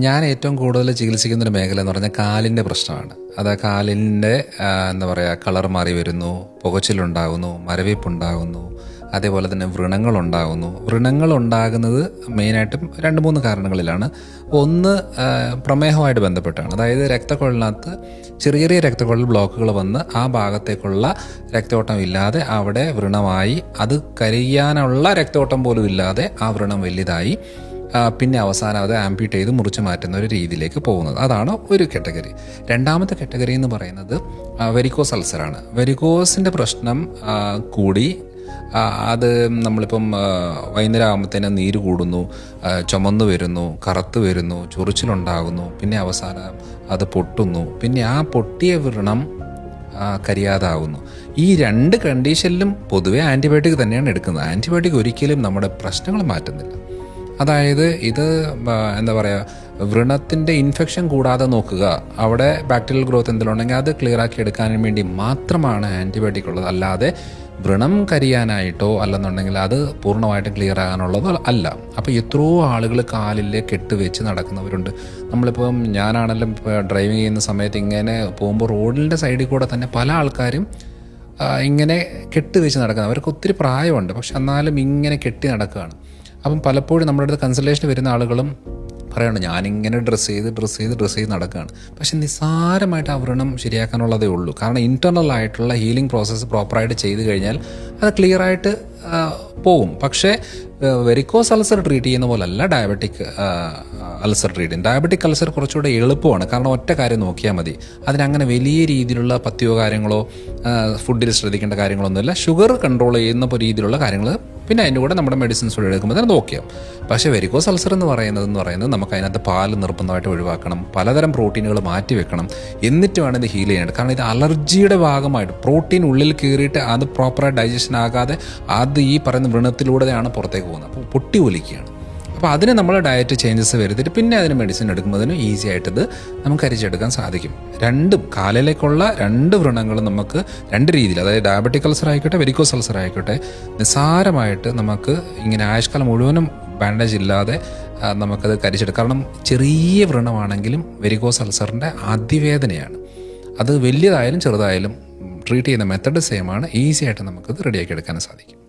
ഞാൻ ഏറ്റവും കൂടുതൽ ചികിത്സിക്കുന്നൊരു മേഖല എന്ന് പറഞ്ഞാൽ കാലിൻ്റെ പ്രശ്നമാണ്. അത് കാലിൻ്റെ എന്താ പറയുക, കളർ മാറി വരുന്നു, പുകച്ചിലുണ്ടാകുന്നു, മരവിപ്പുണ്ടാകുന്നു, അതേപോലെ തന്നെ വ്രണങ്ങളുണ്ടാകുന്നു. വ്രണങ്ങളുണ്ടാകുന്നത് മെയിനായിട്ടും 2-3 കാരണങ്ങളിലാണ്. ഒന്ന് പ്രമേഹവുമായിട്ട് ബന്ധപ്പെട്ടാണ്. അതായത് രക്തക്കുഴലിനകത്ത് ചെറിയ ചെറിയ രക്തക്കുഴൽ ബ്ലോക്കുകൾ വന്ന് ആ ഭാഗത്തേക്കുള്ള രക്തയോട്ടം ഇല്ലാതെ അവിടെ വ്രണമായി, അത് കരിയാനുള്ള രക്തയോട്ടം പോലും ഇല്ലാതെ ആ വ്രണം വലുതായി പിന്നെ അവസാനം അത് ആംപ്യൂട്ട് ചെയ്ത് മുറിച്ച് മാറ്റുന്ന ഒരു രീതിയിലേക്ക് പോകുന്നത്. അതാണ് ഒരു കാറ്റഗറി. രണ്ടാമത്തെ കാറ്റഗറി എന്ന് പറയുന്നത് വെരിക്കോസ് അൾസറാണ്. വെരിക്കോസിൻ്റെ പ്രശ്നം കൂടി അത് നമ്മളിപ്പം വൈകുന്നേരം ആകുമ്പോഴത്തേനും നീര് കൂടുന്നു, ചുമന്ന് വരുന്നു, കറുത്ത് വരുന്നു, ചൊറിച്ചിലുണ്ടാകുന്നു, പിന്നെ അവസാനം അത് പൊട്ടുന്നു, പിന്നെ ആ പൊട്ടിയ വ്രണം കരിയാതാവുന്നു. ഈ 2 കണ്ടീഷനിലും പൊതുവെ ആൻറ്റിബയോട്ടിക് തന്നെയാണ് എടുക്കുന്നത്. ആൻറ്റിബയോട്ടിക് ഒരിക്കലും നമ്മുടെ പ്രശ്നങ്ങൾ മാറ്റുന്നില്ല. അതായത് ഇത് എന്താ പറയുക, വ്രണത്തിൻ്റെ ഇൻഫെക്ഷൻ കൂടാതെ നോക്കുക, അവിടെ ബാക്ടീരിയൽ ഗ്രോത്ത് എന്തെങ്കിലും ഉണ്ടെങ്കിൽ അത് ക്ലിയർ ആക്കി എടുക്കാൻ വേണ്ടി മാത്രമാണ് ആൻറ്റിബയോട്ടിക് ഉള്ളത്. അല്ലാതെ വ്രണം കരിയാനായിട്ടോ അല്ലെന്നുണ്ടെങ്കിൽ അത് പൂർണ്ണമായിട്ടും ക്ലിയർ ആകാനുള്ളതോ അല്ല. അപ്പോൾ എത്രയോ ആളുകൾ കാലിൽ കെട്ടുവെച്ച് നടക്കുന്നവരുണ്ട്. നമ്മളിപ്പം ഞാനാണെങ്കിലും ഡ്രൈവിംഗ് ചെയ്യുന്ന സമയത്ത് ഇങ്ങനെ പോകുമ്പോൾ റോഡിൻ്റെ സൈഡിൽ കൂടെ തന്നെ പല ആൾക്കാരും ഇങ്ങനെ കെട്ടുവെച്ച് നടക്കുന്നത്. അവർക്ക് ഒത്തിരി പ്രായമുണ്ട്, പക്ഷെ എന്നാലും ഇങ്ങനെ കെട്ടി നടക്കുകയാണ്. അപ്പം പലപ്പോഴും നമ്മുടെ അടുത്ത് കൺസൾട്ടേഷന് വരുന്ന ആളുകളും പറയുന്നുണ്ട്, ഞാനിങ്ങനെ ഡ്രസ്സ് ചെയ്ത് നടക്കുകയാണ്. പക്ഷെ നിസ്സാരമായിട്ട് ആ വ്രണം ശരിയാക്കാനുള്ളതേ ഉള്ളൂ. കാരണം ഇൻറ്റർണൽ ആയിട്ടുള്ള ഹീലിംഗ് പ്രോസസ്സ് പ്രോപ്പറായിട്ട് ചെയ്ത് കഴിഞ്ഞാൽ അത് ക്ലിയറായിട്ട് പോകും. പക്ഷേ വെരിക്കോസ് അൾസർ ട്രീറ്റ് ചെയ്യുന്ന പോലല്ല ഡയബറ്റിക് അൾസർ ട്രീറ്റ് ചെയ്യുന്നത്. ഡയബറ്റിക് അൾസർ കുറച്ചുകൂടെ എളുപ്പമാണ്. കാരണം ഒറ്റ കാര്യം നോക്കിയാൽ മതി. അതിനങ്ങനെ വലിയ രീതിയിലുള്ള പഥ്യമോ കാര്യങ്ങളോ ഫുഡിൽ ശ്രദ്ധിക്കേണ്ട കാര്യങ്ങളൊന്നുമില്ല. ഷുഗർ കൺട്രോൾ ചെയ്യുന്ന രീതിയിലുള്ള കാര്യങ്ങൾ പിന്നെ അതിൻ്റെ കൂടെ നമ്മുടെ മെഡിസിൻസ് കൂടെ എടുക്കുമ്പോൾ തന്നെ നോക്കിയാൽ. പക്ഷേ വെരിക്കോസ് അൾസർ എന്ന് പറയുന്നത് നമുക്ക് അതിനകത്ത് പാല് നിർബന്ധമായിട്ട് ഒഴിവാക്കണം, പലതരം പ്രോട്ടീനുകൾ മാറ്റി വെക്കണം, എന്നിട്ട് വേണം ഇത് ഹീൽ ചെയ്യാനായിട്ട്. കാരണം ഇത് അലർജിയുടെ ഭാഗമായിട്ട് പ്രോട്ടീൻ ഉള്ളിൽ കയറിയിട്ട് അത് പ്രോപ്പറായിട്ട് ഡൈജഷൻ ആകാതെ അത് ഈ പറയുന്ന വ്രണത്തിലൂടെയാണ് പുറത്തേക്ക് പോകുന്നത്. അപ്പോൾ പൊട്ടി ഒലിക്കുകയാണ്. അപ്പോൾ അതിന് നമ്മൾ ഡയറ്റ് ചേഞ്ചസ് വരുത്തിയിട്ട് പിന്നെ അതിന് മെഡിസിൻ എടുക്കുമ്പോഴതിനും ഈസി ആയിട്ടത് നമുക്ക് അരിച്ചെടുക്കാൻ സാധിക്കും. കാലിലേക്കുള്ള 2 വ്രണങ്ങളും നമുക്ക് 2 രീതിയിൽ, അതായത് ഡയബറ്റിക് അൾസർ ആയിക്കോട്ടെ വെരിക്കോസ് അൾസർ ആയിക്കോട്ടെ, നിസ്സാരമായിട്ട് നമുക്ക് ഇങ്ങനെ ആയുഷ്കാലം മുഴുവനും ബാൻഡേജ് ഇല്ലാതെ നമുക്കത് കരിച്ചെടുക്കാം. കാരണം ചെറിയ വ്രണമാണെങ്കിലും വെരിക്കോസ് അൾസറിൻ്റെ അതിവേദനയാണ്. അത് വലിയതായാലും ചെറുതായാലും ട്രീറ്റ് ചെയ്യുന്ന മെത്തഡ് സെയിമാണ്. ഈസി ആയിട്ട് നമുക്കത് റെഡിയാക്കി എടുക്കാൻ സാധിക്കും.